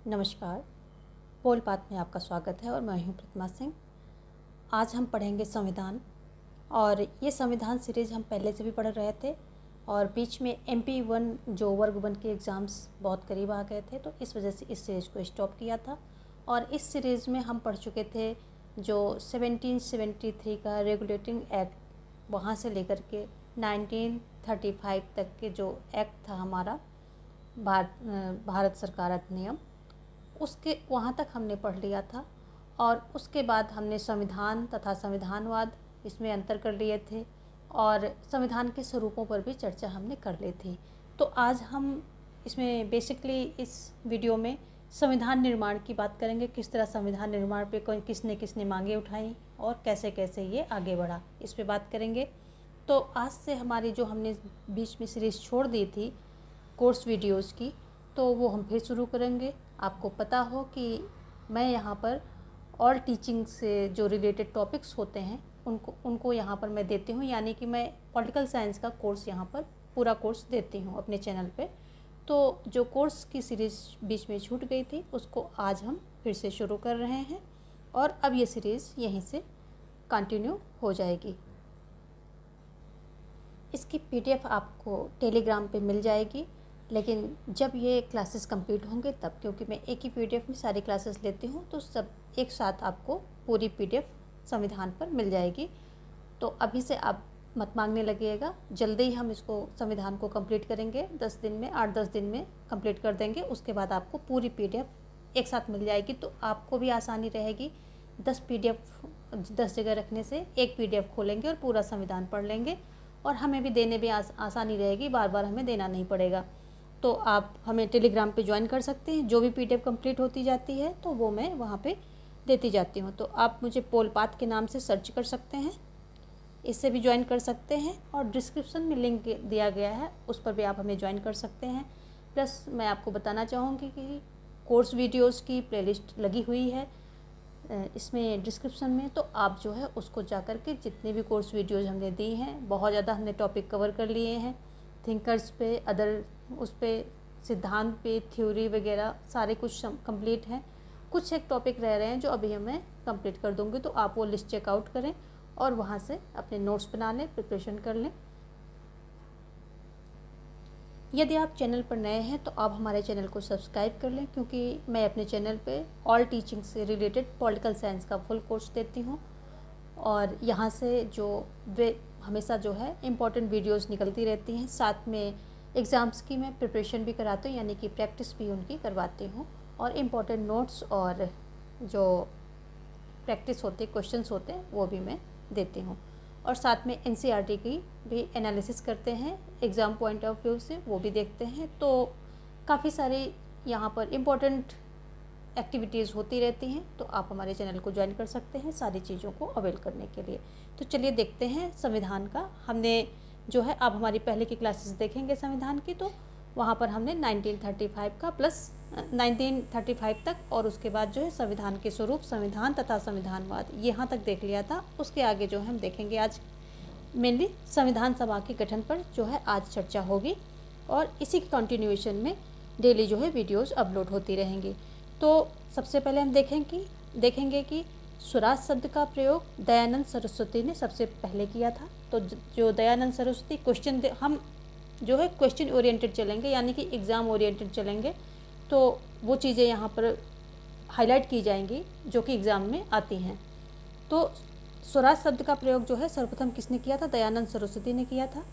नमस्कार, पोलपात में आपका स्वागत है और मैं हूँ प्रतिमा सिंह। आज हम पढ़ेंगे संविधान और ये संविधान सीरीज़ हम पहले से भी पढ़ रहे थे और बीच में MP1 जो वर्ग 1 के एग्ज़ाम्स बहुत करीब आ गए थे, तो इस वजह से इस सीरीज़ को स्टॉप किया था। और इस सीरीज़ में हम पढ़ चुके थे जो 1773 का रेगुलेटिंग एक्ट, वहाँ से लेकर के 1935 तक के जो एक्ट था हमारा भारत सरकार अधिनियम, उसके वहाँ तक हमने पढ़ लिया था। और उसके बाद हमने संविधान तथा संविधानवाद इसमें अंतर कर लिए थे और संविधान के स्वरूपों पर भी चर्चा हमने कर ली थी। तो आज हम इसमें बेसिकली इस वीडियो में संविधान निर्माण की बात करेंगे, किस तरह संविधान निर्माण पे किसने किसने मांगे उठाई और कैसे कैसे ये आगे बढ़ा, इस पे बात करेंगे। तो आज से हमारी जो हमने बीच में सीरीज़ छोड़ दी थी कोर्स वीडियोज़ की, तो वो हम फिर शुरू करेंगे। आपको पता हो कि मैं यहाँ पर और टीचिंग से जो रिलेटेड टॉपिक्स होते हैं उनको यहाँ पर मैं देती हूँ, यानी कि मैं पॉलिटिकल साइंस का कोर्स यहाँ पर पूरा कोर्स देती हूँ अपने चैनल पे। तो जो कोर्स की सीरीज़ बीच में छूट गई थी उसको आज हम फिर से शुरू कर रहे हैं और अब ये सीरीज़ यहीं से कंटिन्यू हो जाएगी। इसकी PDF आपको टेलीग्राम पे मिल जाएगी, लेकिन जब ये क्लासेस कंप्लीट होंगे तब, क्योंकि मैं एक ही PDF में सारी क्लासेस लेती हूँ, तो सब एक साथ आपको पूरी PDF संविधान पर मिल जाएगी। तो अभी से आप मत मांगने लगिएगा, जल्दी ही हम इसको संविधान को कंप्लीट करेंगे। 10 दिन में 8-10 दिन में कंप्लीट कर देंगे। उसके बाद आपको पूरी PDF एक साथ मिल जाएगी, तो आपको भी आसानी रहेगी। 10 जगह रखने से एक PDF खोलेंगे और पूरा संविधान पढ़ लेंगे और हमें भी देने में आसानी रहेगी, बार बार हमें देना नहीं पड़ेगा। तो आप हमें टेलीग्राम पे ज्वाइन कर सकते हैं। जो भी PDF कंप्लीट होती जाती है तो वो मैं वहाँ पे देती जाती हूँ। तो आप मुझे पोलपात के नाम से सर्च कर सकते हैं, इससे भी ज्वाइन कर सकते हैं और डिस्क्रिप्शन में लिंक दिया गया है, उस पर भी आप हमें ज्वाइन कर सकते हैं। प्लस मैं आपको बताना चाहूँगी कि कोर्स वीडियोज़ की प्लेलिस्ट लगी हुई है इसमें डिस्क्रिप्शन में, तो आप जो है उसको जा कर के जितने भी कोर्स वीडियोज़ हमने दी हैं, बहुत ज़्यादा हमने टॉपिक कवर कर लिए हैं, थिंकर्स पे, अदर उस पे, सिद्धांत पे, थ्योरी वगैरह सारे कुछ कंप्लीट हैं। कुछ एक टॉपिक रह रहे हैं जो अभी मैं कंप्लीट कर दूँगी, तो आप वो लिस्ट चेकआउट करें और वहाँ से अपने नोट्स बना लें, प्रिपरेशन कर लें। यदि आप चैनल पर नए हैं तो आप हमारे चैनल को सब्सक्राइब कर लें, क्योंकि मैं अपने चैनल पे ऑल टीचिंग से रिलेटेड पॉलिटिकल साइंस का फुल कोर्स देती हूँ और यहाँ से जो वे हमेशा जो है इम्पॉर्टेंट वीडियोस निकलती रहती हैं। साथ में एग्ज़ाम्स की मैं प्रिपरेशन भी कराती हूँ, यानी कि प्रैक्टिस भी उनकी करवाती हूँ और इम्पॉर्टेंट नोट्स और जो प्रैक्टिस होते क्वेश्चंस होते हैं वो भी मैं देती हूँ। और साथ में NCERT की भी एनालिसिस करते हैं, एग्ज़ाम पॉइंट ऑफ व्यू से वो भी देखते हैं। तो काफ़ी सारी यहाँ पर इम्पोर्टेंट एक्टिविटीज़ होती रहती हैं, तो आप हमारे चैनल को ज्वाइन कर सकते हैं सारी चीज़ों को अवेल करने के लिए। तो चलिए देखते हैं संविधान का। हमने जो है आप हमारी पहले की क्लासेस देखेंगे संविधान की, तो वहाँ पर हमने 1935 का प्लस 1935 तक और उसके बाद जो है संविधान के स्वरूप, संविधान तथा संविधानवाद, यहाँ तक देख लिया था। उसके आगे जो हम देखेंगे आज मेनली संविधान सभा के गठन पर जो है आज चर्चा होगी और इसी के कंटिन्यूएशन में डेली जो है वीडियोस अपलोड होती रहेंगी। तो सबसे पहले हम देखेंगे कि स्वराज शब्द का प्रयोग दयानंद सरस्वती ने सबसे पहले किया था। तो जो दयानंद सरस्वती हम जो है क्वेश्चन ओरिएंटेड चलेंगे, यानी कि एग्ज़ाम ओरिएंटेड चलेंगे, तो वो चीज़ें यहाँ पर हाईलाइट की जाएंगी जो कि एग्ज़ाम में आती हैं। तो स्वराज शब्द का प्रयोग जो है सर्वप्रथम किसने किया था? दयानंद सरस्वती ने किया था।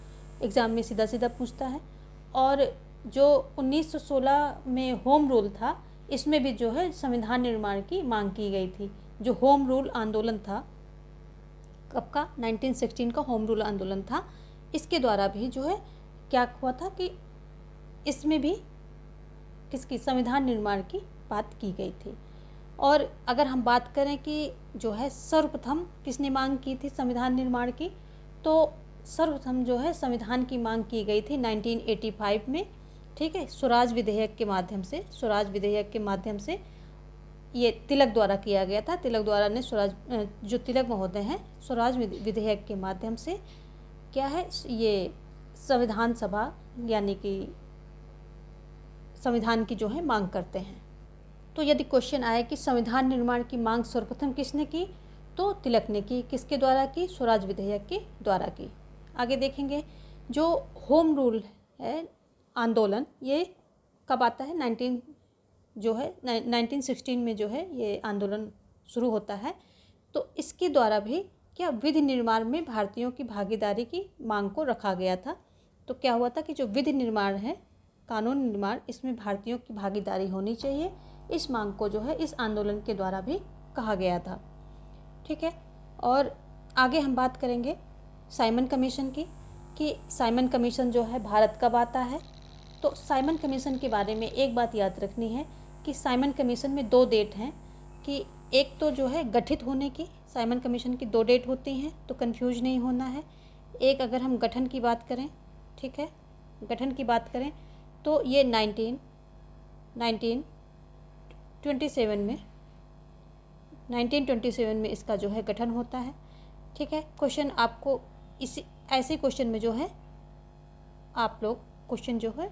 एग्ज़ाम में सीधा सीधा पूछता है। और जो 1916 में होम रूल था, इसमें भी जो है संविधान निर्माण की मांग की गई थी। जो होम रूल आंदोलन था, कब का? 1916 का होम रूल आंदोलन था। इसके द्वारा भी जो है क्या हुआ था कि इसमें भी किसकी संविधान निर्माण की बात की गई थी। और अगर हम बात करें कि जो है सर्वप्रथम किसने मांग की थी संविधान निर्माण की, तो सर्वप्रथम जो है संविधान की मांग की गई थी 1985 में, ठीक है, स्वराज विधेयक के माध्यम से ये तिलक द्वारा किया गया था। तिलक द्वारा ने जो तिलक महोदय हैं, स्वराज विधेयक के माध्यम से क्या है, ये संविधान सभा यानी कि संविधान की जो है मांग करते हैं। तो यदि क्वेश्चन आए कि संविधान निर्माण की मांग सर्वप्रथम किसने की, तो तिलक ने की। किसके द्वारा की? स्वराज विधेयक के द्वारा की। आगे देखेंगे, जो होम रूल है आंदोलन, ये कब आता है? 1916 में जो है ये आंदोलन शुरू होता है। तो इसके द्वारा भी क्या विधि निर्माण में भारतीयों की भागीदारी की मांग को रखा गया था। तो क्या हुआ था कि जो विधि निर्माण है, कानून निर्माण, इसमें भारतीयों की भागीदारी होनी चाहिए, इस मांग को जो है इस आंदोलन के द्वारा भी कहा गया था। ठीक है, और आगे हम बात करेंगे साइमन कमीशन की, कि साइमन कमीशन जो है भारत कब आता है। तो साइमन कमीशन के बारे में एक बात याद रखनी है कि साइमन कमीशन में 2 डेट हैं, कि एक तो जो है गठित होने की, साइमन कमीशन की 2 डेट होती हैं, तो कंफ्यूज नहीं होना है। एक अगर हम गठन की बात करें, ठीक है, गठन की बात करें तो ये 1927 में इसका जो है गठन होता है। ठीक है, क्वेश्चन आपको इसी ऐसे क्वेश्चन में जो है आप लोग क्वेश्चन जो है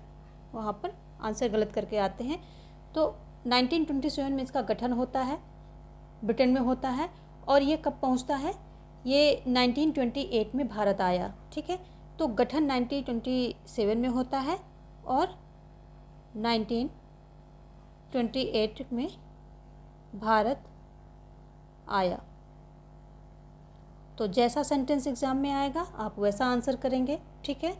वहाँ पर आंसर गलत करके आते हैं। तो 1927 में इसका गठन होता है, ब्रिटेन में होता है, और ये कब पहुँचता है? ये 1928 में भारत आया। ठीक है, तो गठन 1927 में होता है और 1928 में भारत आया। तो जैसा सेंटेंस एग्ज़ाम में आएगा आप वैसा आंसर करेंगे। ठीक है,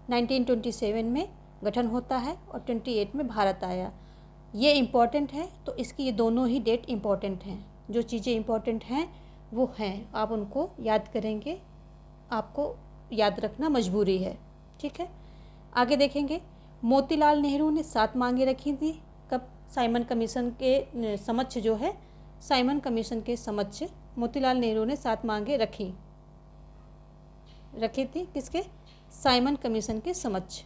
1927 में गठन होता है और 28 में भारत आया। ये इम्पॉर्टेंट है, तो इसकी ये दोनों ही डेट इम्पॉर्टेंट हैं। जो चीज़ें इम्पॉर्टेंट हैं वो हैं, आप उनको याद करेंगे, आपको याद रखना मजबूरी है। ठीक है, आगे देखेंगे, मोतीलाल नेहरू ने 7 मांगें रखी थी। कब? साइमन कमीशन के समक्ष जो है, साइमन कमीशन के समक्ष मोतीलाल नेहरू ने 7 मांगें रखी थी। किसके? साइमन कमीशन के समक्ष।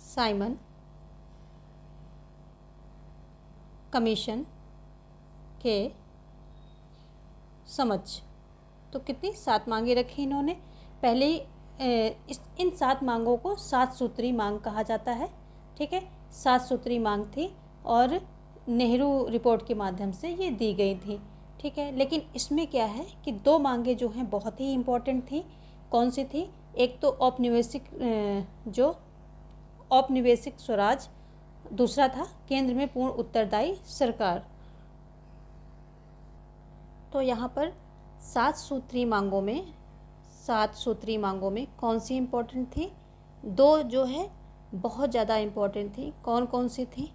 साइमन कमीशन के समक्ष। तो कितनी? 7 मांगें रखी इन्होंने। पहले ही इन 7 मांगों को 7 सूत्री मांग कहा जाता है। ठीक है, 7 सूत्री मांग थी और नेहरू रिपोर्ट के माध्यम से ये दी गई थी। ठीक है, लेकिन इसमें क्या है कि 2 मांगें जो हैं बहुत ही इम्पोर्टेंट थी। कौन सी थी? एक तो औपनिवेशिक स्वराज, दूसरा था केंद्र में पूर्ण उत्तरदायी सरकार। तो यहाँ पर 7 सूत्री मांगों में कौन सी इम्पोर्टेंट थी? 2 जो है बहुत ज़्यादा इम्पोर्टेंट थी। कौन कौन सी थी?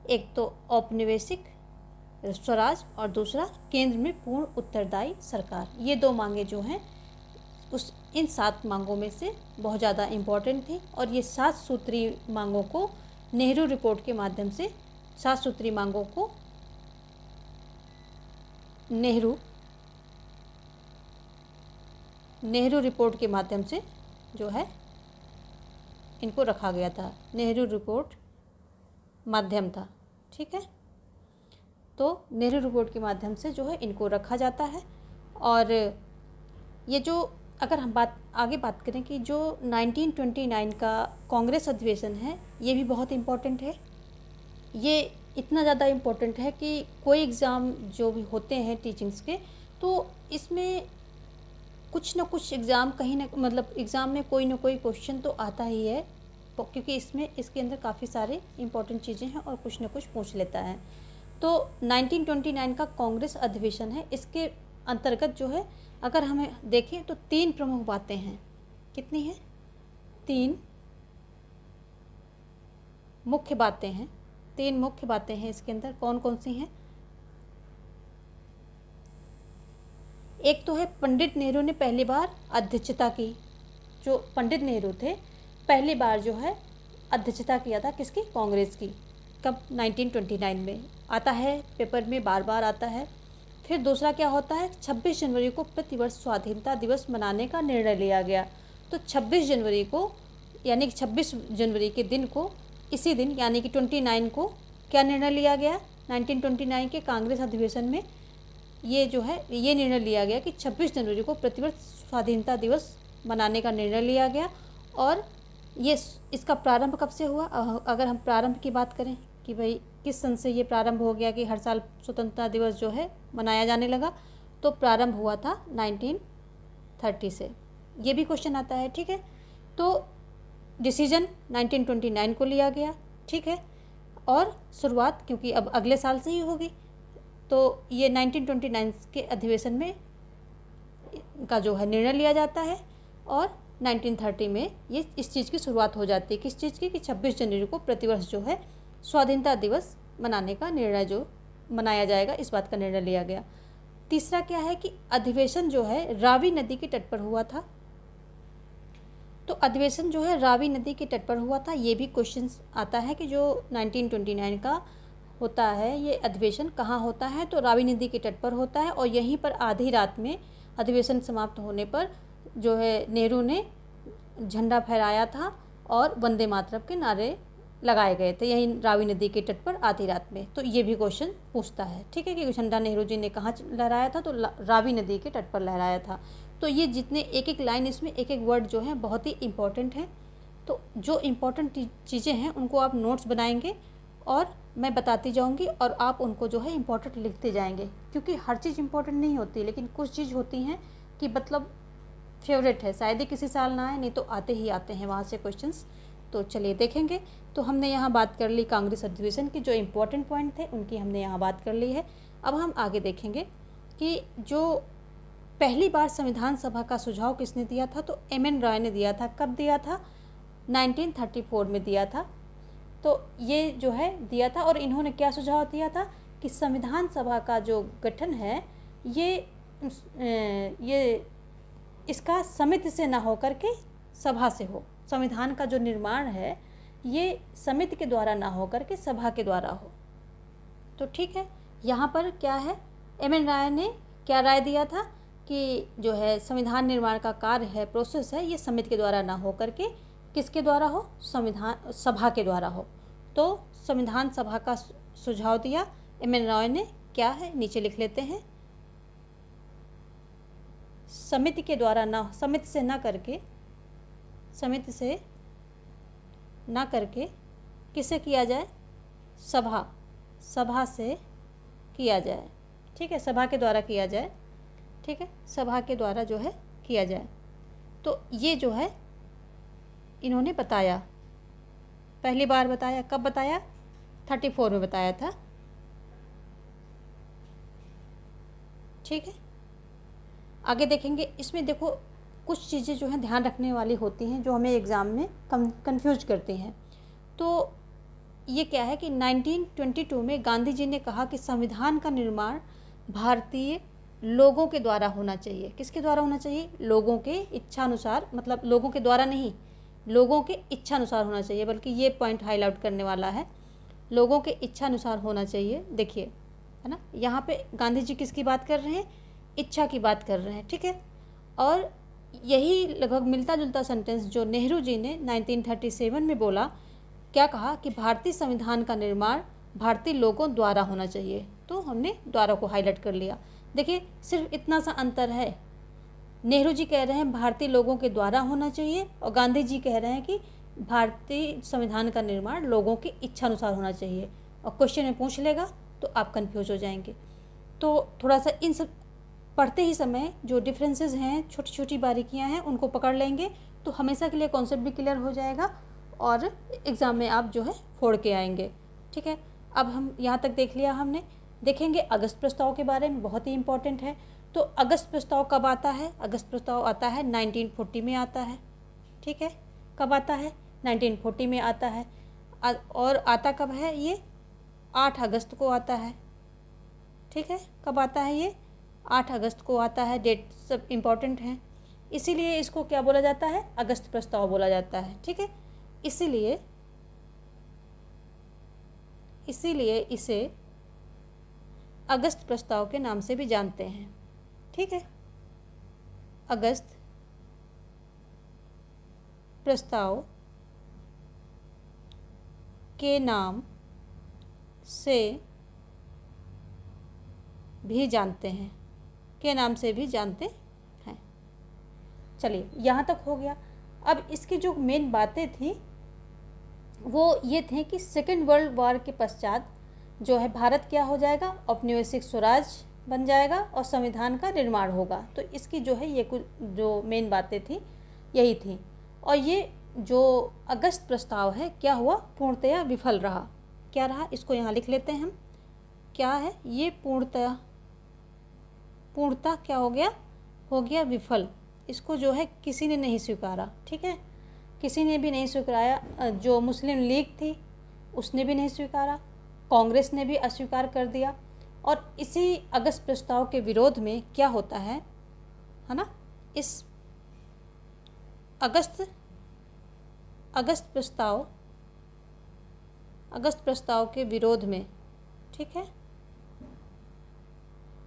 एक तो औपनिवेशिक स्वराज और दूसरा केंद्र में पूर्ण उत्तरदायी सरकार। ये 2 मांगें जो हैं इन 7 मांगों में से बहुत ज़्यादा इम्पोर्टेंट थी, और ये 7 सूत्री मांगों को नेहरू रिपोर्ट के माध्यम से 7 सूत्री मांगों को नेहरू रिपोर्ट के माध्यम से जो है इनको रखा गया था। नेहरू रिपोर्ट माध्यम था। ठीक है, तो नेहरू रिपोर्ट के माध्यम से जो है इनको रखा जाता है। और ये जो अगर हम आगे बात करें कि जो 1929 का कांग्रेस अधिवेशन है, ये भी बहुत इम्पोर्टेंट है। ये इतना ज़्यादा इम्पोर्टेंट है कि कोई एग्ज़ाम जो भी होते हैं टीचिंग्स के, तो इसमें कुछ ना कुछ एग्ज़ाम में कोई ना कोई क्वेश्चन तो आता ही है, क्योंकि इसके अंदर काफ़ी सारे इम्पोर्टेंट चीज़ें हैं और कुछ ना कुछ पूछ लेता है। तो 1929 का कांग्रेस अधिवेशन है, इसके अंतर्गत जो है अगर हमें देखें तो 3 प्रमुख बातें हैं। कितनी हैं? 3 मुख्य बातें हैं। 3 मुख्य बातें हैं इसके अंदर। कौन कौन सी हैं? एक तो है पंडित नेहरू ने पहली बार अध्यक्षता की। जो पंडित नेहरू थे पहली बार जो है अध्यक्षता किया था किसकी? कांग्रेस की। कब? 1929 में। आता है पेपर में, बार बार आता है। फिर दूसरा क्या होता है? 26 जनवरी को प्रतिवर्ष स्वाधीनता दिवस मनाने का निर्णय लिया गया। तो 26 जनवरी को, यानी कि 26 जनवरी के दिन को, इसी दिन यानी कि 29 को क्या निर्णय लिया गया? 1929 के कांग्रेस अधिवेशन में ये जो है ये निर्णय लिया गया कि 26 जनवरी को प्रतिवर्ष स्वाधीनता दिवस मनाने का निर्णय लिया गया। और ये इसका प्रारंभ कब से हुआ? अगर हम प्रारंभ की बात करें कि भाई किस सन से ये प्रारंभ हो गया कि हर साल स्वतंत्रता दिवस जो है मनाया जाने लगा, तो प्रारंभ हुआ था 1930 से, ये भी क्वेश्चन आता है। ठीक है, तो डिसीजन 1929 को लिया गया। ठीक है, और शुरुआत क्योंकि अब अगले साल से ही होगी, तो ये 1929 के अधिवेशन में का जो है निर्णय लिया जाता है, और 1930 में ये इस चीज़ की शुरुआत हो जाती है। किस चीज़ की? कि 26 जनवरी को प्रतिवर्ष जो है स्वाधीनता दिवस मनाने का निर्णय जो मनाया जाएगा, इस बात का निर्णय लिया गया। तीसरा क्या है कि अधिवेशन जो है रावी नदी के तट पर हुआ था। तो अधिवेशन जो है रावी नदी के तट पर हुआ था, ये भी क्वेश्चन आता है कि जो 1929 का होता है ये अधिवेशन कहाँ होता है, तो रावी नदी के तट पर होता है, और यहीं पर आधी रात में अधिवेशन समाप्त होने पर जो है नेहरू ने झंडा फहराया था और वंदे मातरम के नारे लगाए गए थे यहीं रावी नदी के तट पर आधी रात में। तो ये भी क्वेश्चन पूछता है। ठीक है, कि झंडा नेहरू जी ने कहाँ लहराया था, तो रावी नदी के तट पर लहराया था। तो ये जितने एक एक लाइन, इसमें एक एक वर्ड जो है बहुत ही इम्पोर्टेंट है। तो जो इम्पोर्टेंट चीज़ें हैं उनको आप नोट्स बनाएंगे और मैं बताती जाऊंगी, और आप उनको जो है इम्पोर्टेंट लिखते जाएंगे, क्योंकि हर चीज़ इम्पोर्टेंट नहीं होती, लेकिन कुछ चीज़ होती हैं कि मतलब फेवरेट है, शायद ही किसी साल ना आए, नहीं तो आते ही आते हैं वहाँ से क्वेश्चंस। तो चलिए देखेंगे। तो हमने यहाँ बात कर ली कांग्रेस अधिवेशन की, जो इम्पोर्टेंट पॉइंट थे उनकी हमने यहाँ बात कर ली है। अब हम आगे देखेंगे कि जो पहली बार संविधान सभा का सुझाव किसने दिया था, तो एम.एन. रॉय ने दिया था। कब दिया था? 1934 में दिया था। तो ये जो है दिया था, और इन्होंने क्या सुझाव दिया था कि संविधान सभा का जो गठन है ये इसका समिति से ना हो करके सभा से हो। संविधान का जो निर्माण है ये समिति के द्वारा ना हो करके सभा के द्वारा हो। तो ठीक है, यहाँ पर क्या है, एम.एन. राय ने क्या राय दिया था कि जो है संविधान निर्माण का कार्य है, प्रोसेस है, ये समिति के द्वारा ना हो करके किसके द्वारा हो? संविधान सभा के द्वारा हो। तो संविधान सभा का सुझाव दिया एम.एन. रॉय ने। क्या है, नीचे लिख लेते हैं। समिति के द्वारा ना, समिति से ना करके किसे किया जाए? सभा से किया जाए। ठीक है, सभा के द्वारा किया जाए। ठीक है, सभा के द्वारा जो है किया जाए। तो ये जो है इन्होंने बताया, पहली बार बताया। कब बताया? 34 में बताया था। ठीक है, आगे देखेंगे। इसमें देखो कुछ चीज़ें जो हैं ध्यान रखने वाली होती हैं, जो हमें एग्ज़ाम में कंफ्यूज करती हैं। तो ये क्या है कि 1922 में गांधी जी ने कहा कि संविधान का निर्माण भारतीय लोगों के द्वारा होना चाहिए। किसके द्वारा होना चाहिए? लोगों के इच्छानुसार, मतलब लोगों के द्वारा नहीं, लोगों के इच्छानुसार होना चाहिए। बल्कि ये पॉइंट हाईलाइट करने वाला है, लोगों के इच्छानुसार होना चाहिए। देखिए, है ना, यहाँ पे गांधी जी किसकी बात कर रहे हैं? इच्छा की बात कर रहे हैं। ठीक है, और यही लगभग मिलता जुलता सेंटेंस जो नेहरू जी ने 1937 में बोला, क्या कहा कि भारतीय संविधान का निर्माण भारतीय लोगों द्वारा होना चाहिए। तो हमने द्वारा को हाईलाइट कर लिया। देखिए, सिर्फ इतना सा अंतर है, नेहरू जी कह रहे हैं भारतीय लोगों के द्वारा होना चाहिए, और गांधी जी कह रहे हैं कि भारतीय संविधान का निर्माण लोगों की इच्छा अनुसार होना चाहिए। और क्वेश्चन में पूछ लेगा तो आप कंफ्यूज हो जाएंगे। तो थोड़ा सा इन सब पढ़ते ही समय जो डिफरेंसेस हैं, छोटी छोटी बारीकियां हैं, उनको पकड़ लेंगे तो हमेशा के लिए कॉन्सेप्ट भी क्लियर हो जाएगा, और एग्ज़ाम में आप जो है फोड़ के आएंगे। ठीक है, अब हम यहाँ तक देख लिया हमने। देखेंगे अगस्त प्रस्ताव के बारे में, बहुत ही इंपॉर्टेंट है। तो अगस्त प्रस्ताव कब आता है? अगस्त प्रस्ताव आता है 1940 में आता है। ठीक है, कब आता है? 1940 में आता है। और आता कब है? ये 8 अगस्त को आता है। ठीक है, कब आता है? ये 8 अगस्त को आता है। डेट सब इम्पॉर्टेंट हैं, इसीलिए इसको क्या बोला जाता है? अगस्त प्रस्ताव बोला जाता है। ठीक है, इसीलिए इसे अगस्त प्रस्ताव के नाम से भी जानते हैं। ठीक है, अगस्त प्रस्ताव के नाम से भी जानते हैं, के नाम से भी जानते हैं। चलिए, यहाँ तक हो गया। अब इसकी जो मेन बातें थी वो ये थे कि सेकेंड वर्ल्ड वॉर के पश्चात जो है भारत क्या हो जाएगा, औपनिवेशिक स्वराज बन जाएगा और संविधान का निर्माण होगा। तो इसकी जो है ये कुछ जो मेन बातें थी यही थी। और ये जो अगस्त प्रस्ताव है क्या हुआ, पूर्णतया विफल रहा। क्या रहा, इसको यहाँ लिख लेते हैं हम। क्या है ये, पूर्णतः क्या हो गया विफल। इसको जो है किसी ने नहीं स्वीकारा, ठीक है, किसी ने भी नहीं स्वीकारा। जो मुस्लिम लीग थी उसने भी नहीं स्वीकारा, कांग्रेस ने भी अस्वीकार कर दिया। और इसी अगस्त प्रस्ताव के विरोध में क्या होता है ना, इस अगस्त प्रस्ताव के विरोध में, ठीक है,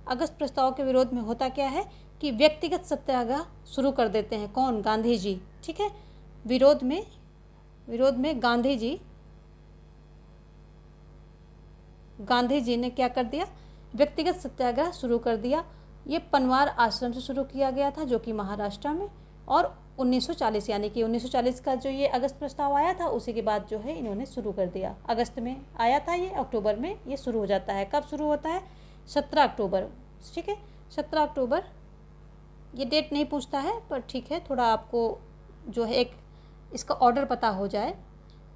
अगस्त प्रस्ताव के विरोध में होता क्या है कि व्यक्तिगत सत्याग्रह शुरू कर देते हैं। कौन, गांधी जी, ठीक है। विरोध में गांधी जी ने क्या कर दिया, व्यक्तिगत सत्याग्रह शुरू कर दिया। ये पनवार आश्रम से शुरू किया गया था जो कि महाराष्ट्र में, और 1940 यानी कि 1940 का जो ये अगस्त प्रस्ताव आया था उसी के बाद जो है इन्होंने शुरू कर दिया। अगस्त में आया था ये, अक्टूबर में ये शुरू हो जाता है। कब शुरू होता है, 17 अक्टूबर, ठीक है, 17 अक्टूबर। ये डेट नहीं पूछता है पर ठीक है, थोड़ा आपको जो है एक इसका ऑर्डर पता हो जाए,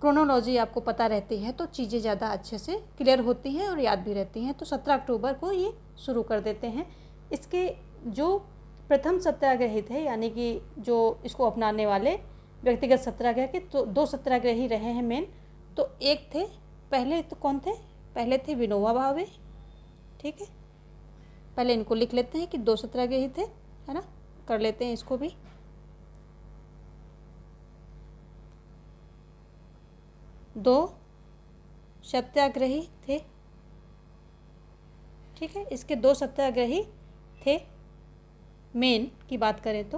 क्रोनोलॉजी आपको पता रहती है तो चीज़ें ज़्यादा अच्छे से क्लियर होती हैं और याद भी रहती हैं। तो 17 अक्टूबर को ये शुरू कर देते हैं। इसके जो प्रथम सत्याग्रही थे यानी कि जो इसको अपनाने वाले व्यक्तिगत सत्याग्रह के, तो 2 सत्याग्रही रहे हैं मेन। तो एक थे, पहले तो कौन थे, पहले थे विनोबा भावे, ठीक है, पहले इनको लिख लेते हैं कि 2 सत्याग्रही थे, है ना, कर लेते हैं इसको भी। 2 सत्याग्रही थे, ठीक है। इसके 2 सत्याग्रही थे मेन की बात करें तो,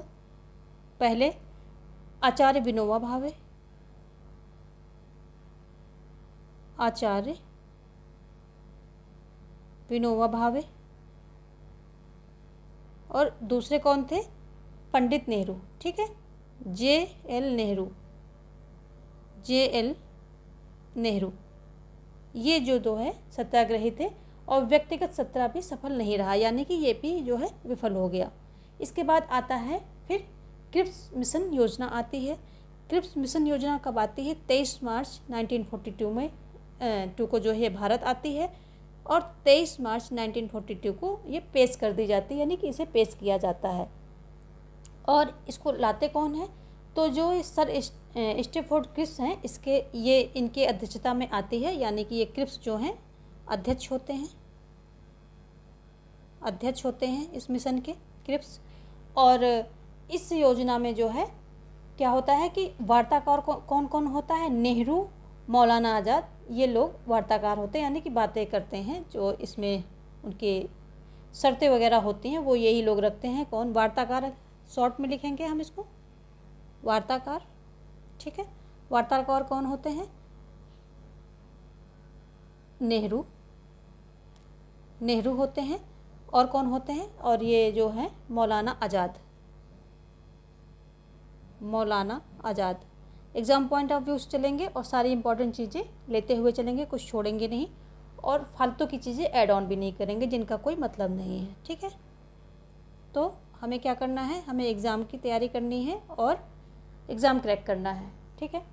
पहले आचार्य विनोबा भावे, और दूसरे कौन थे, पंडित नेहरू, ठीक है, JL नेहरू। ये जो 2 है सत्याग्रही थे। और व्यक्तिगत सत्याग्रह भी सफल नहीं रहा यानी कि ये भी जो है विफल हो गया। इसके बाद आता है फिर क्रिप्स मिशन योजना आती है। क्रिप्स मिशन योजना कब आती है, 23 मार्च 1942 में को जो है भारत आती है, और 23 मार्च 1942 को ये पेश कर दी जाती है, यानी कि इसे पेश किया जाता है। और इसको लाते कौन है, तो जो सर स्टैफोर्ड क्रिप्स हैं इनके अध्यक्षता में आती है, यानी कि ये क्रिप्स जो हैं अध्यक्ष होते हैं इस मिशन के, क्रिप्स। और इस योजना में जो है क्या होता है कि वार्ताकार कौन कौन होता है, नेहरू, मौलाना आज़ाद, ये लोग वार्ताकार होते हैं, यानी कि बातें करते हैं। जो इसमें उनके शर्तें वगैरह होती हैं वो यही लोग रखते हैं। कौन, वार्ताकार, शॉर्ट में लिखेंगे हम इसको वार्ताकार, ठीक है। वार्ताकार कौन होते हैं, नेहरू होते हैं। और कौन होते हैं, और ये जो है मौलाना आज़ाद। एग्ज़ाम पॉइंट ऑफ व्यू से चलेंगे और सारी इंपॉर्टेंट चीज़ें लेते हुए चलेंगे, कुछ छोड़ेंगे नहीं, और फालतू की चीज़ें ऐड ऑन भी नहीं करेंगे जिनका कोई मतलब नहीं है, ठीक है। तो हमें क्या करना है, हमें एग्ज़ाम की तैयारी करनी है और एग्ज़ाम क्रैक करना है, ठीक है।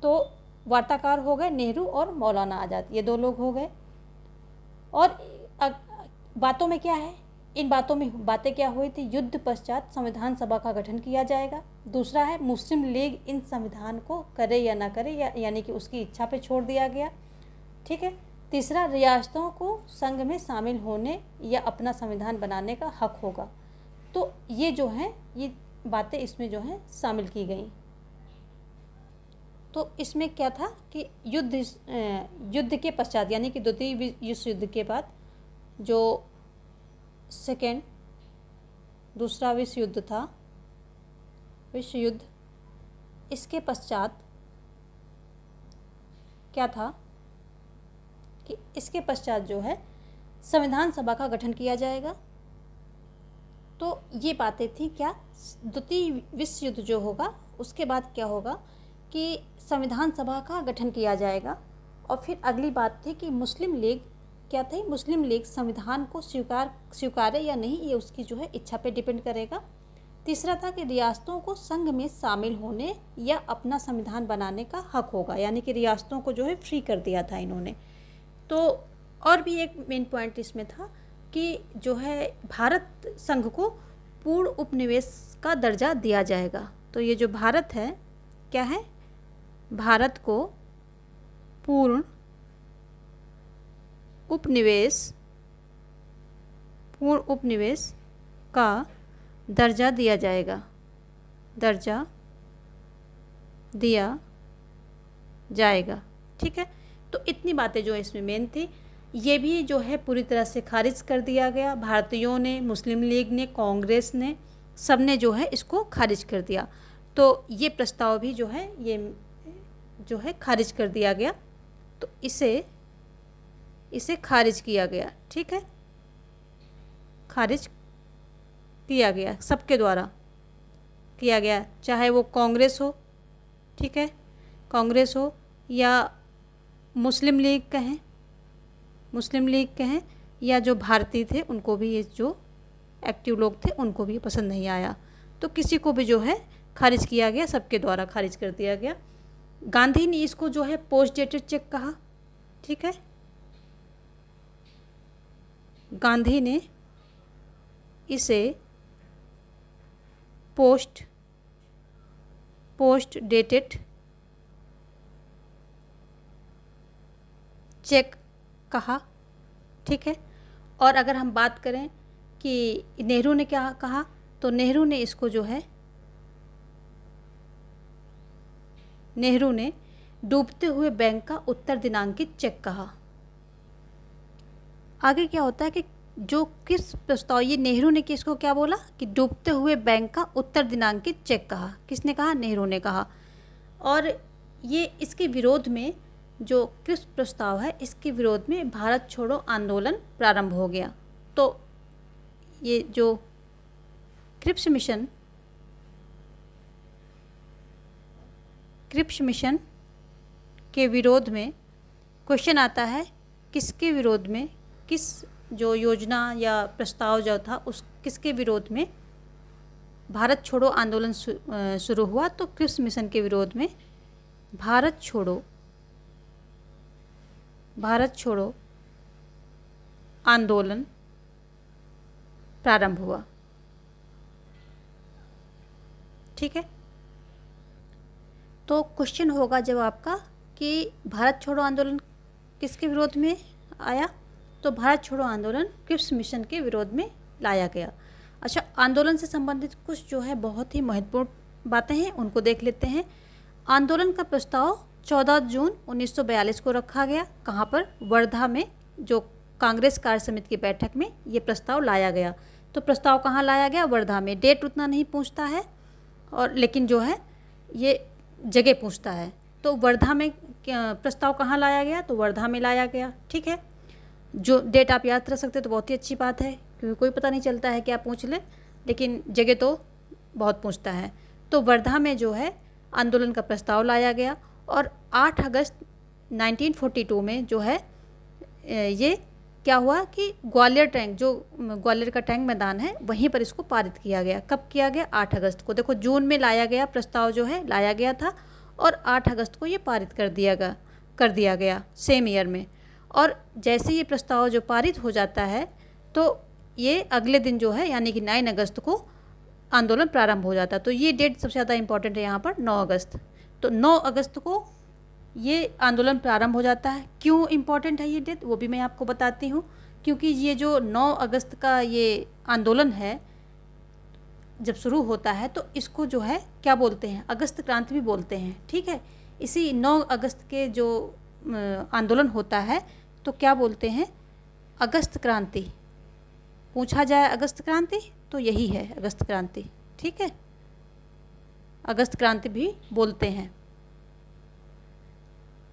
तो वार्ताकार हो गए नेहरू और मौलाना आज़ाद, ये 2 लोग हो गए। और बातों में क्या है, इन बातें क्या हुई थी, युद्ध पश्चात संविधान सभा का गठन किया जाएगा। दूसरा है मुस्लिम लीग इन संविधान को करे या ना करे, यानी कि उसकी इच्छा पे छोड़ दिया गया, ठीक है। तीसरा, रियासतों को संघ में शामिल होने या अपना संविधान बनाने का हक होगा। तो ये जो है ये बातें इसमें जो है शामिल की गई। तो इसमें क्या था कि युद्ध के पश्चात यानी कि द्वितीय विश्व युद्ध के बाद जो दूसरा विश्व युद्ध था, इसके पश्चात क्या था कि इसके पश्चात जो है संविधान सभा का गठन किया जाएगा। तो ये बातें थी क्या, द्वितीय विश्व युद्ध जो होगा उसके बाद क्या होगा कि संविधान सभा का गठन किया जाएगा। और फिर अगली बात थी कि मुस्लिम लीग क्या थी, मुस्लिम लीग संविधान को स्वीकारे या नहीं, ये उसकी जो है इच्छा पे डिपेंड करेगा। तीसरा था कि रियासतों को संघ में शामिल होने या अपना संविधान बनाने का हक होगा, यानी कि रियासतों को जो है फ्री कर दिया था इन्होंने। तो और भी एक मेन पॉइंट इसमें था कि जो है भारत संघ को पूर्ण उपनिवेश का दर्जा दिया जाएगा। तो ये जो भारत है क्या है, भारत को पूर्ण उपनिवेश का दर्जा दिया जाएगा, दर्जा दिया जाएगा। ठीक है, तो इतनी बातें जो इसमें मेन थी, ये भी जो है पूरी तरह से खारिज कर दिया गया। भारतीयों ने, मुस्लिम लीग ने, कांग्रेस ने, सब ने जो है इसको खारिज कर दिया। तो ये प्रस्ताव भी जो है ये जो है खारिज कर दिया गया। तो इसे खारिज किया गया। ठीक है, खारिज किया गया, सबके द्वारा किया गया, चाहे वो कांग्रेस हो, ठीक है, कांग्रेस हो या मुस्लिम लीग कहें या जो भारतीय थे उनको भी, ये जो एक्टिव लोग थे उनको भी पसंद नहीं आया। तो किसी को भी जो है खारिज किया गया, सबके द्वारा खारिज कर दिया गया। गांधी ने इसको जो है पोस्ट डेटेड चेक कहा। ठीक है, गांधी ने इसे पोस्ट डेटेड चेक कहा। ठीक है, और अगर हम बात करें कि नेहरू ने क्या कहा, तो नेहरू ने इसको जो है, नेहरू ने डूबते हुए बैंक का उत्तर दिनांकित चेक कहा। आगे क्या होता है कि जो किस प्रस्ताव, ये नेहरू ने किसको क्या बोला कि डूबते हुए बैंक का उत्तर दिनांकित चेक कहा। किसने कहा? नेहरू ने कहा। और ये इसके विरोध में, जो क्रिप्स प्रस्ताव है, इसके विरोध में भारत छोड़ो आंदोलन प्रारंभ हो गया। तो ये जो क्रिप्स मिशन के विरोध में क्वेश्चन आता है, किसके विरोध में, किस जो योजना या प्रस्ताव जो था उस किसके विरोध में भारत छोड़ो आंदोलन शुरू हुआ? तो क्रिप्स मिशन के विरोध में भारत छोड़ो आंदोलन प्रारंभ हुआ। ठीक है, तो क्वेश्चन होगा जब आपका कि भारत छोड़ो आंदोलन किसके विरोध में आया? तो भारत छोड़ो आंदोलन क्रिप्स मिशन के विरोध में लाया गया। अच्छा, आंदोलन से संबंधित कुछ जो है बहुत ही महत्वपूर्ण बातें हैं, उनको देख लेते हैं। आंदोलन का प्रस्ताव 14 जून 1942 को रखा गया। कहाँ पर? वर्धा में, जो कांग्रेस कार्य समिति की बैठक में ये प्रस्ताव लाया गया। तो प्रस्ताव कहाँ लाया गया? वर्धा में। डेट उतना नहीं पूछता है, और लेकिन जो है ये जगह पूछता है। तो वर्धा में प्रस्ताव कहाँ लाया गया? तो वर्धा में लाया गया। ठीक है, जो डेट आप याद रख सकते तो बहुत ही अच्छी बात है, क्योंकि कोई पता नहीं चलता है क्या पूछ ले, लेकिन जगह तो बहुत पूछता है। तो वर्धा में जो है आंदोलन का प्रस्ताव लाया गया, और 8 अगस्त 1942 में जो है ये क्या हुआ कि ग्वालियर टैंक, जो ग्वालियर का टैंक मैदान है, वहीं पर इसको पारित किया गया। कब किया गया? 8 अगस्त को। देखो, जून में लाया गया प्रस्ताव जो है लाया गया था, और 8 अगस्त को ये पारित कर दिया गया सेम ईयर में। और जैसे ये प्रस्ताव जो पारित हो जाता है, तो ये अगले दिन जो है यानी कि 9 अगस्त को आंदोलन प्रारंभ हो जाता है। तो ये डेट सबसे ज़्यादा इंपॉर्टेंट है यहाँ पर, 9 अगस्त। तो 9 अगस्त को ये आंदोलन प्रारंभ हो जाता है। क्यों इम्पॉर्टेंट है ये डेट, वो भी मैं आपको बताती हूँ। क्योंकि ये जो 9 अगस्त का ये आंदोलन है, जब शुरू होता है तो इसको जो है क्या बोलते हैं? अगस्त क्रांति भी बोलते हैं। ठीक है, इसी 9 अगस्त के जो आंदोलन होता है तो क्या बोलते हैं? अगस्त क्रांति। पूछा जाए अगस्त क्रांति तो यही है अगस्त क्रांति। ठीक है, अगस्त क्रांति भी बोलते हैं।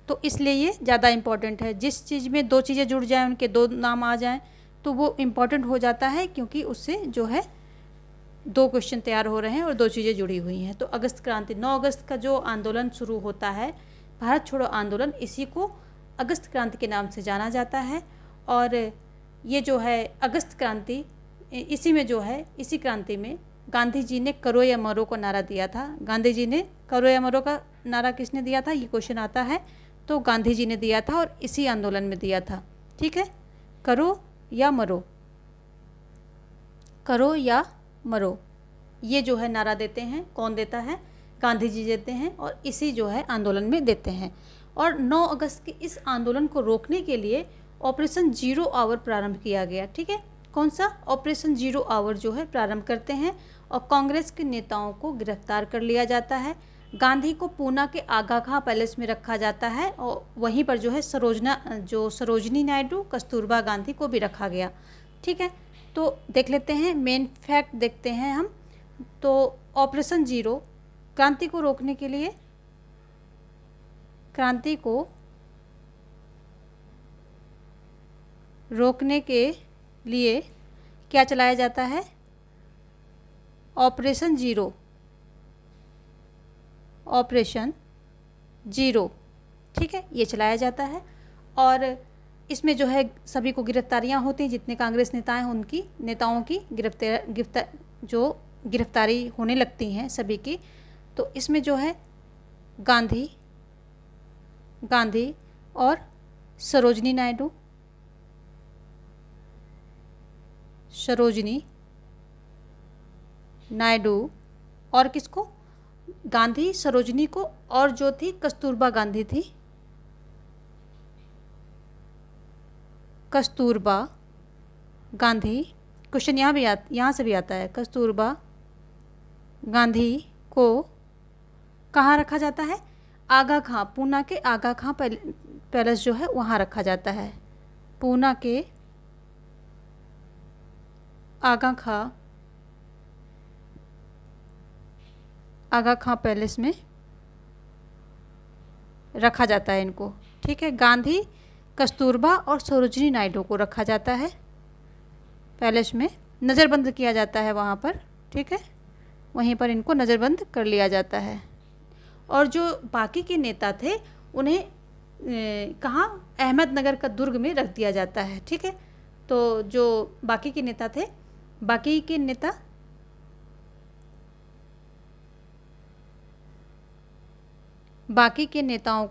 तो इसलिए ये ज़्यादा इम्पॉर्टेंट है। जिस चीज़ में 2 चीज़ें जुड़ जाएं, उनके 2 नाम आ जाएं, तो वो इम्पॉर्टेंट हो जाता है, क्योंकि उससे जो है दो क्वेश्चन तैयार हो रहे हैं और दो चीज़ें जुड़ी हुई हैं। तो अगस्त क्रांति, 9 अगस्त का जो आंदोलन शुरू होता है, भारत छोड़ो आंदोलन, इसी को अगस्त क्रांति के नाम से जाना जाता है। और ये जो है अगस्त क्रांति, इसी में जो है, इसी क्रांति में गांधी जी ने करो या मरो का नारा दिया था। गांधी जी ने करो या मरो का नारा किसने दिया था, ये क्वेश्चन आता है। तो गांधी जी ने दिया था और इसी आंदोलन में दिया था। ठीक है, करो या मरो, करो या मरो, ये जो है नारा देते हैं। कौन देता है, गांधी जी देते हैं और इसी जो है आंदोलन में देते हैं। और 9 अगस्त के इस आंदोलन को रोकने के लिए ऑपरेशन जीरो आवर प्रारंभ किया गया। ठीक है, कौन सा ऑपरेशन जीरो आवर जो है प्रारंभ करते हैं और कांग्रेस के नेताओं को गिरफ्तार कर लिया जाता है। गांधी को पूना के आगा खां पैलेस में रखा जाता है और वहीं पर जो है सरोजनी नायडू, कस्तूरबा गांधी को भी रखा गया। ठीक है, तो देख लेते हैं, मेन फैक्ट देखते हैं हम। तो ऑपरेशन जीरो, क्रांति को रोकने के लिए, क्रांति को रोकने के लिए क्या चलाया जाता है, ऑपरेशन जीरो, ऑपरेशन जीरो। ठीक है, ये चलाया जाता है और इसमें जो है सभी को गिरफ्तारियां होती हैं, जितने कांग्रेस नेता हैं उनकी नेताओं की गिरफ्तारी होने लगती हैं सभी की। तो इसमें जो है गांधी और सरोजनी नायडू और किसको, गांधी, सरोजनी को, और जो थी कस्तूरबा गांधी थी, कस्तूरबा गांधी। क्वेश्चन यहाँ से भी आता है। कस्तूरबा गांधी को कहाँ रखा जाता है, आगा खां, पूना के आगा खां पैलेस जो है वहाँ रखा जाता है। पूना के आगा खां पैलेस में रखा जाता है इनको। ठीक है, गांधी, कस्तूरबा और सरोजनी नायडू को रखा जाता है पैलेस में, नज़रबंद किया जाता है वहाँ पर। ठीक है, वहीं पर इनको नज़रबंद कर लिया जाता है। और जो बाकी के नेता थे उन्हें कहाँ, अहमदनगर का दुर्ग में रख दिया जाता है। ठीक है, तो जो बाकी के नेता थे, बाकी के नेताओं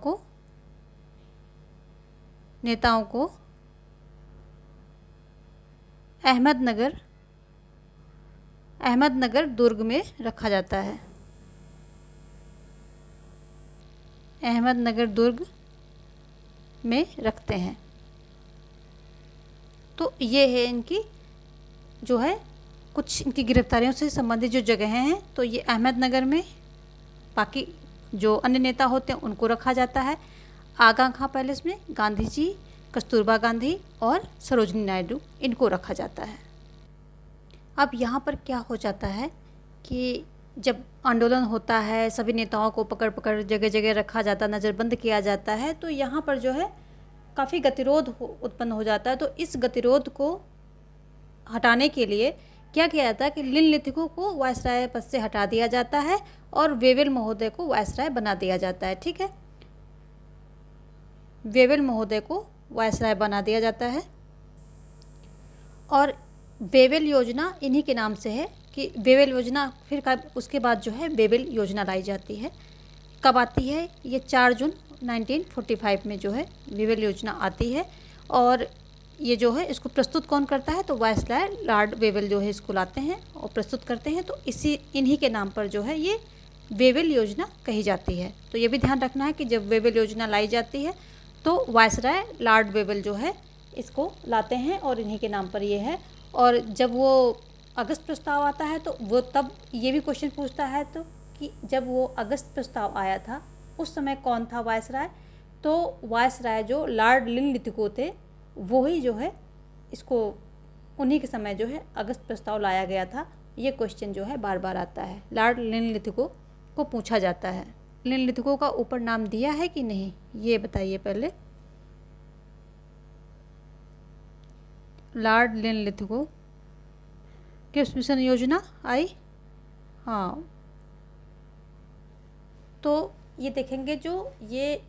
को अहमदनगर दुर्ग में रखा जाता है। अहमदनगर दुर्ग में रखते हैं। तो ये है इनकी जो है कुछ इनकी गिरफ्तारियों से संबंधित जो जगह हैं। तो ये अहमदनगर में बाकी जो अन्य नेता होते हैं उनको रखा जाता है। आगा खां पैलेस में गांधी जी, कस्तूरबा गांधी और सरोजनी नायडू, इनको रखा जाता है। अब यहाँ पर क्या हो जाता है कि जब आंदोलन होता है, सभी नेताओं को पकड़ जगह जगह रखा जाता, नज़रबंद किया जाता है, तो यहाँ पर जो है काफ़ी गतिरोध उत्पन्न हो जाता है। तो इस गतिरोध को हटाने के लिए क्या किया जाता है कि निम्नलिखितों को वायसराय पद से हटा दिया जाता है और वेवेल महोदय को वायसराय बना दिया जाता है। ठीक है, वेवेल महोदय को वायसराय बना दिया जाता है। और वेवेल योजना इन्हीं के नाम से है कि वेवेल योजना, फिर उसके बाद जो है वेवेल योजना लाई जाती है। कब आती है, ये 4 जून 1945 में जो है वेवेल योजना आती है। और ये जो है इसको प्रस्तुत कौन करता है, तो वायसराय लॉर्ड वेवेल जो है इसको लाते हैं और प्रस्तुत करते हैं। तो इन्हीं के नाम पर जो है ये वेवेल योजना कही जाती है। तो ये भी ध्यान रखना है कि जब वेवेल योजना लाई जाती है तो वायसराय लॉर्ड वेवेल जो है इसको लाते हैं और इन्हीं के नाम पर ये है। और जब वो अगस्त प्रस्ताव आता है तो वो तब ये भी क्वेश्चन पूछता है तो कि जब वो अगस्त प्रस्ताव आया था उस समय कौन था वायसराय, तो वायसराय जो लॉर्ड निम्नलिखितों थे वो ही जो है इसको, उन्हीं के समय जो है अगस्त प्रस्ताव लाया गया था। ये क्वेश्चन जो है बार बार आता है, लॉर्ड निम्नलिखितों को पूछा जाता है। निम्नलिखितों का ऊपर नाम दिया है कि नहीं, ये बताइए पहले। लॉर्ड निम्नलिखितों क्रिप्स मिशन योजना आई। हाँ, तो ये देखेंगे जो ये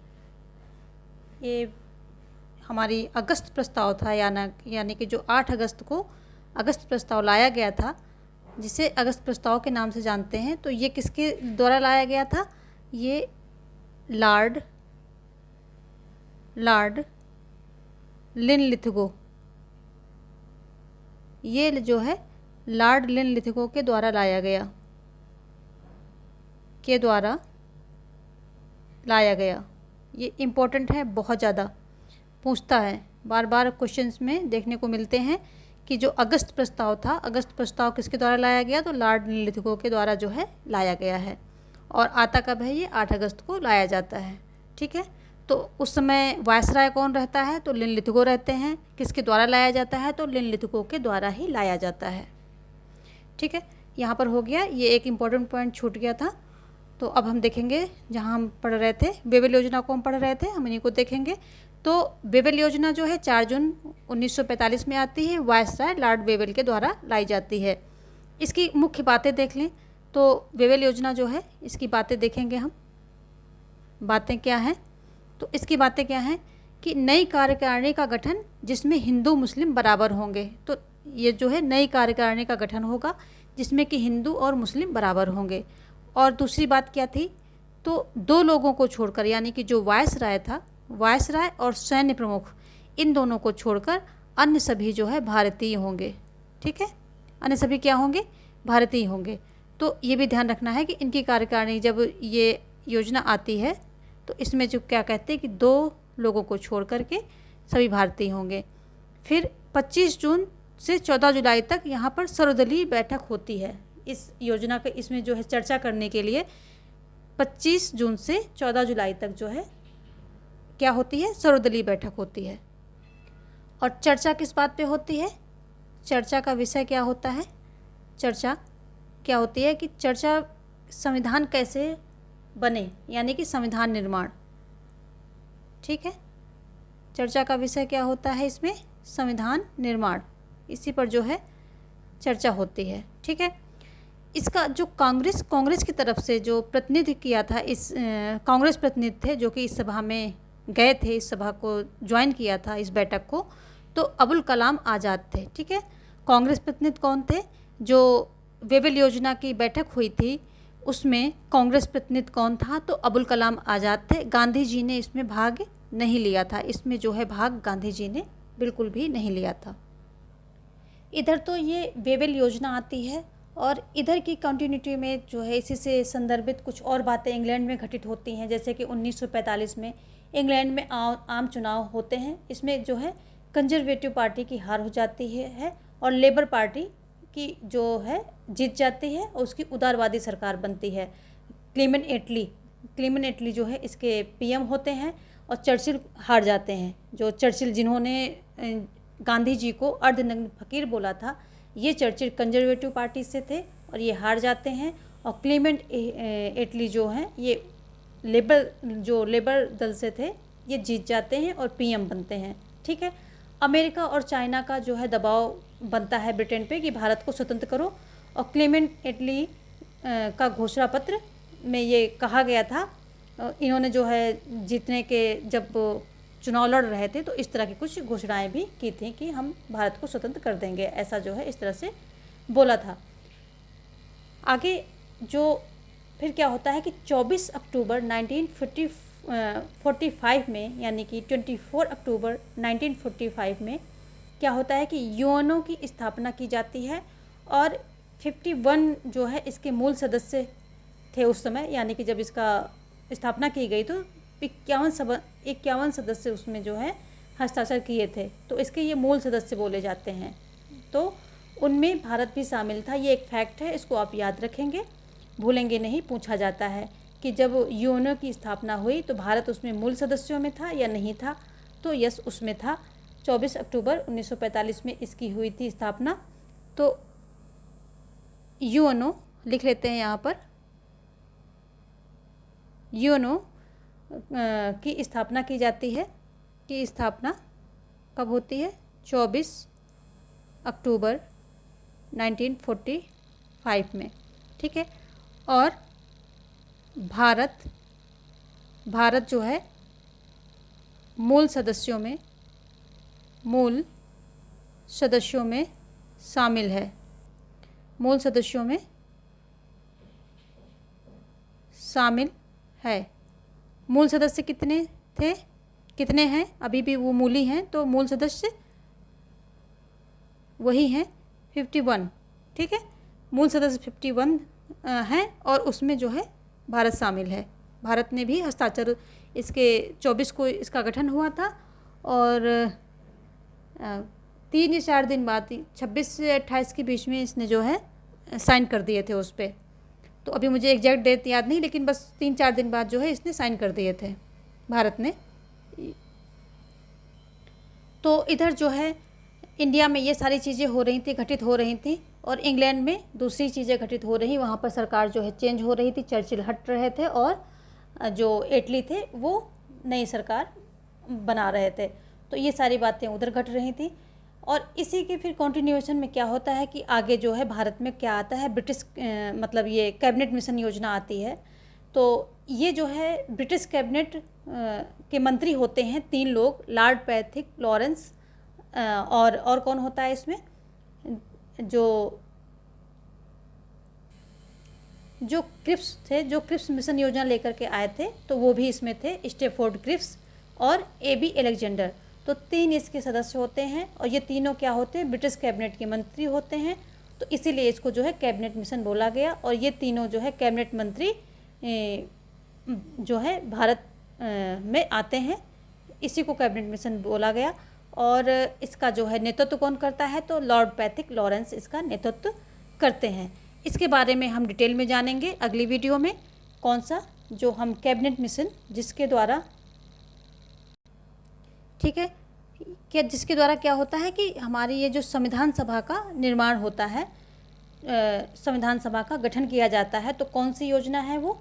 हमारी अगस्त प्रस्ताव था, यानी कि जो 8 अगस्त को अगस्त प्रस्ताव लाया गया था, जिसे अगस्त प्रस्ताव के नाम से जानते हैं। तो ये किसके द्वारा लाया गया था? ये लॉर्ड लिनलिथगो, ये जो है लॉर्ड लिनलिथगो के द्वारा लाया गया। ये इम्पोर्टेंट है, बहुत ज़्यादा पूछता है, बार बार क्वेश्चंस में देखने को मिलते हैं कि जो अगस्त प्रस्ताव था, अगस्त प्रस्ताव किसके द्वारा लाया गया? तो लॉर्ड लिनलिथगो के द्वारा जो है लाया गया है। और आता कब है? ये 8 अगस्त को लाया जाता है। ठीक है, तो उस समय वायसराय कौन रहता है? तो लिनलिथगो रहते हैं। किसके द्वारा लाया जाता है? तो लिनलिथगो के द्वारा ही लाया जाता है। ठीक है, यहाँ पर हो गया, ये एक इम्पॉर्टेंट पॉइंट छूट गया था। तो अब हम देखेंगे, जहाँ हम पढ़ रहे थे वेवेल योजना को हम पढ़ रहे थे, हम इन्हीं को देखेंगे। तो वेवेल योजना जो है 4 जून 1945 में आती है, वायसराय लॉर्ड वेवेल के द्वारा लाई जाती है। इसकी मुख्य बातें देख लें तो वेवेल योजना जो है, इसकी बातें देखेंगे हम। बातें क्या हैं? तो इसकी बातें क्या हैं कि नई कार्यकारिणी का गठन जिसमें हिंदू मुस्लिम बराबर होंगे। तो ये जो है नई कार्यकारिणी का गठन होगा जिसमें कि हिंदू और मुस्लिम बराबर होंगे। और दूसरी बात क्या थी? तो 2 लोगों को छोड़कर, यानी कि जो वायसराय था, वायसराय और सैन्य प्रमुख, इन दोनों को छोड़कर अन्य सभी जो है भारतीय होंगे। ठीक है, अन्य सभी क्या होंगे? भारतीय होंगे। तो ये भी ध्यान रखना है कि इनकी कार्यकारिणी जब ये योजना आती है तो इसमें जो क्या कहते हैं कि 2 लोगों को छोड़ करके सभी भारतीय होंगे। फिर 25 जून से 14 जुलाई तक यहाँ पर सर्वदलीय बैठक होती है। इस योजना के इसमें जो है चर्चा करने के लिए 25 जून से 14 जुलाई तक जो है क्या होती है? सर्वदलीय बैठक होती है। और चर्चा किस बात पे होती है? चर्चा का विषय क्या होता है? चर्चा क्या होती है कि चर्चा संविधान कैसे बने, यानी कि संविधान निर्माण। ठीक है, चर्चा का विषय क्या होता है इसमें? संविधान निर्माण। इसी पर जो है चर्चा होती है। ठीक है, इसका जो कांग्रेस की तरफ से जो प्रतिनिधि किया था, इस कांग्रेस प्रतिनिधि थे जो कि इस सभा में गए थे, इस सभा को ज्वाइन किया था, इस बैठक को, तो अबुल कलाम आज़ाद थे। ठीक है, कांग्रेस प्रतिनिधि कौन थे? जो वेवेल योजना की बैठक हुई थी उसमें कांग्रेस प्रतिनिधि कौन था? तो अबुल कलाम आज़ाद थे। गांधी जी ने इसमें भाग नहीं लिया था। इसमें जो है भाग गांधी जी ने बिल्कुल भी नहीं लिया था। इधर तो ये वेवेल योजना आती है और इधर की कंटिन्यूटी में जो है इसी से संदर्भित कुछ और बातें इंग्लैंड में घटित होती हैं। जैसे कि 1945 में इंग्लैंड में आम चुनाव होते हैं। इसमें जो है कंजर्वेटिव पार्टी की हार हो जाती है और लेबर पार्टी की जो है जीत जाती है और उसकी उदारवादी सरकार बनती है। क्लेमेंट एटली जो है इसके पीएम होते हैं और चर्चिल हार जाते हैं। जो चर्चिल जिन्होंने गांधी जी को अर्धनग्न फकीर बोला था, ये चर्चिल कंजर्वेटिव पार्टी से थे और ये हार जाते हैं। और क्लेमेंट एटली जो हैं ये लेबर दल से थे, ये जीत जाते हैं और पीएम बनते हैं। ठीक है, अमेरिका और चाइना का जो है दबाव बनता है ब्रिटेन पे कि भारत को स्वतंत्र करो। और क्लेमेंट एटली का घोषणा पत्र में ये कहा गया था, इन्होंने जो है जीतने के जब चुनाव लड़ रहे थे तो इस तरह की कुछ घोषणाएं भी की थी कि हम भारत को स्वतंत्र कर देंगे, ऐसा जो है इस तरह से बोला था। आगे जो फिर क्या होता है कि 24 अक्टूबर 1945 में, यानी कि 24 अक्टूबर 1945 में क्या होता है कि यूएनओ की स्थापना की जाती है और 51 जो है इसके मूल सदस्य थे उस समय, यानी कि जब इसका स्थापना की गई तो 51 सदस्य उसमें जो है हस्ताक्षर किए थे, तो इसके ये मूल सदस्य बोले जाते हैं। तो उनमें भारत भी शामिल था। ये एक फैक्ट है, इसको आप याद रखेंगे, भूलेंगे नहीं। पूछा जाता है कि जब यूएनओ की स्थापना हुई तो भारत उसमें मूल सदस्यों में था या नहीं था? तो यस, उसमें था। 24 अक्टूबर 1945 में इसकी हुई थी स्थापना। तो यूएनओ लिख लेते हैं यहाँ पर। यूएनओ की स्थापना की जाती है, कि स्थापना कब होती है? 24 अक्टूबर 1945 में, ठीक है। और भारत जो है मूल सदस्यों में शामिल है। मूल सदस्यों में शामिल है। मूल सदस्य कितने हैं? अभी भी वो मूल ही हैं, तो मूल सदस्य वही हैं 51, ठीक है। मूल सदस्य 51 हैं और उसमें जो है भारत शामिल है। भारत ने भी हस्ताक्षर, इसके 24 को इसका गठन हुआ था और 3 या 4 दिन बाद 26 से 28 के बीच में इसने जो है साइन कर दिए थे उस पर। तो अभी मुझे एग्जैक्ट डेट याद नहीं, लेकिन बस 3-4 दिन बाद जो है इसने साइन कर दिए थे भारत ने। तो इधर जो है इंडिया में ये सारी चीज़ें हो रही थी, घटित हो रही थी, और इंग्लैंड में दूसरी चीज़ें घटित हो रही। वहाँ पर सरकार जो है चेंज हो रही थी, चर्चिल हट रहे थे और जो एटली थे वो नई सरकार बना रहे थे। तो ये सारी बातें उधर घट रही थी। और इसी के फिर कंटिन्यूएशन में क्या होता है कि आगे जो है भारत में क्या आता है, ब्रिटिश मतलब ये कैबिनेट मिशन योजना आती है। तो ये जो है ब्रिटिश कैबिनेट के मंत्री होते हैं 3 लोग, लॉर्ड पैथिक, लॉरेंस और कौन होता है इसमें, जो क्रिप्स थे, जो क्रिप्स मिशन योजना लेकर के आए थे, तो वो भी इसमें थे, स्टेफोर्ड क्रिप्स और AB अलेक्जेंडर। तो 3 इसके सदस्य होते हैं और ये तीनों क्या होते हैं, ब्रिटिश कैबिनेट के मंत्री होते हैं। तो इसीलिए इसको जो है कैबिनेट मिशन बोला गया। और ये तीनों जो है कैबिनेट मंत्री जो है भारत में आते हैं, इसी को कैबिनेट मिशन बोला गया। और इसका जो है नेतृत्व कौन करता है, तो लॉर्ड पैथिक लॉरेंस इसका नेतृत्व करते हैं। इसके बारे में हम डिटेल में जानेंगे अगली वीडियो में, कौन सा जो हम कैबिनेट मिशन जिसके द्वारा, ठीक है, क्या जिसके द्वारा क्या होता है कि हमारी ये जो संविधान सभा का निर्माण होता है, संविधान सभा का गठन किया जाता है। तो कौन सी योजना है, वो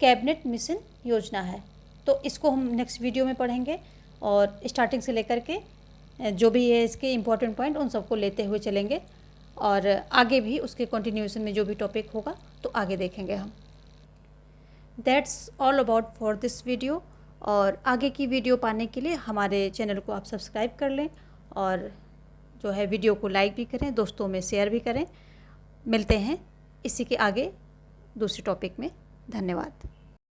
कैबिनेट मिशन योजना है। तो इसको हम नेक्स्ट वीडियो में पढ़ेंगे और स्टार्टिंग से लेकर के जो भी है इसके इम्पोर्टेंट पॉइंट उन सबको लेते हुए चलेंगे, और आगे भी उसके कंटिन्यूएशन में जो भी टॉपिक होगा तो आगे देखेंगे हम। That's all about for this video. और आगे की वीडियो पाने के लिए हमारे चैनल को आप सब्सक्राइब कर लें और जो है वीडियो को लाइक भी करें, दोस्तों में शेयर भी करें। मिलते हैं इसी के आगे दूसरे टॉपिक में। धन्यवाद।